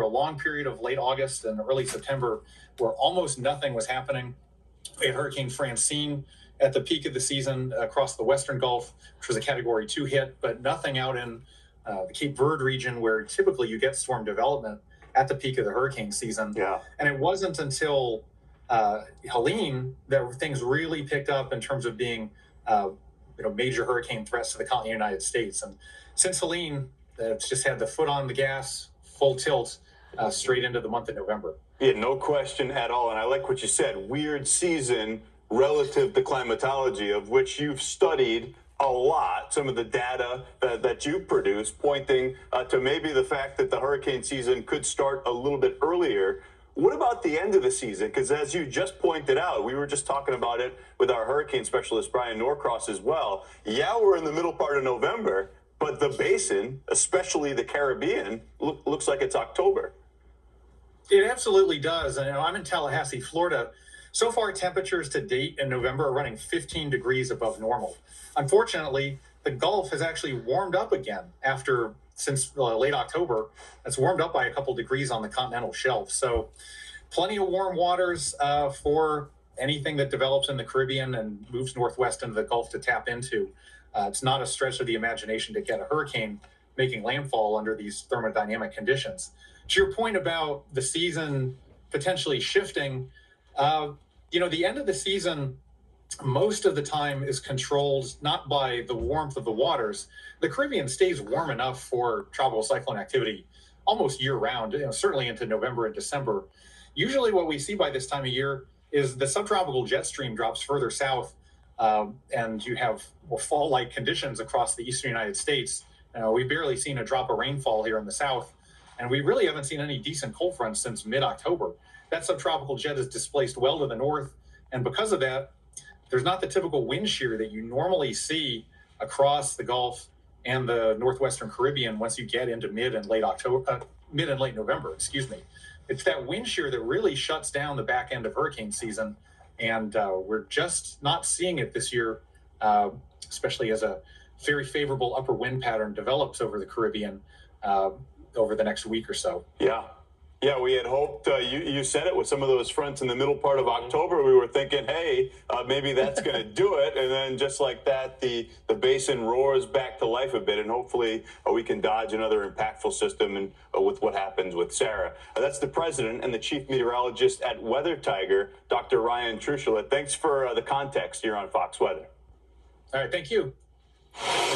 a long period of late August and early September where almost nothing was happening. We had Hurricane Francine at the peak of the season across the Western Gulf, which was a Category 2 hit, but nothing out in the Cape Verde region where typically you get storm development at the peak of the hurricane season. Yeah. And it wasn't until Helene that things really picked up in terms of being major hurricane threats to the continental United States. And since Helene, it's just had the foot on the gas, full tilt, straight into the month of November. Yeah, no question at all. And I like what you said, weird season relative to climatology, of which you've studied a lot. Some of the data that you produce pointing to maybe the fact that the hurricane season could start a little bit earlier. What about the end of the season? Because as you just pointed out, we were just talking about it with our hurricane specialist, Brian Norcross, as well. Yeah, we're in the middle part of November, but the basin, especially the Caribbean, looks like it's October. It absolutely does. And I'm in Tallahassee, Florida. So far, temperatures to date in November are running 15 degrees above normal. Unfortunately, the Gulf has actually warmed up again since late October. It's warmed up by a couple degrees on the continental shelf. So plenty of warm waters for anything that develops in the Caribbean and moves northwest into the Gulf to tap into. It's not a stretch of the imagination to get a hurricane making landfall under these thermodynamic conditions. To your point about the season potentially shifting, the end of the season most of the time is controlled not by the warmth of the waters. The Caribbean stays warm enough for tropical cyclone activity almost year round, certainly into November and December. Usually what we see by this time of year is the subtropical jet stream drops further south, and you have more fall-like conditions across the eastern United States. We've barely seen a drop of rainfall here in the south, and we really haven't seen any decent cold fronts since mid-October. That subtropical jet is displaced well to the north, and because of that, there's not the typical wind shear that you normally see across the Gulf and the northwestern Caribbean once you get into mid and late November. It's that wind shear that really shuts down the back end of hurricane season, and we're just not seeing it this year, especially as a very favorable upper wind pattern develops over the Caribbean over the next week or so. Yeah, we had hoped, you said it, with some of those fronts in the middle part of October, we were thinking, hey, maybe that's going to do it. And then just like that, the basin roars back to life a bit, and hopefully we can dodge another impactful system and with what happens with Sarah. That's the president and the chief meteorologist at Weather Tiger, Dr. Ryan Truchelut. Thanks for the context here on Fox Weather. All right, thank you.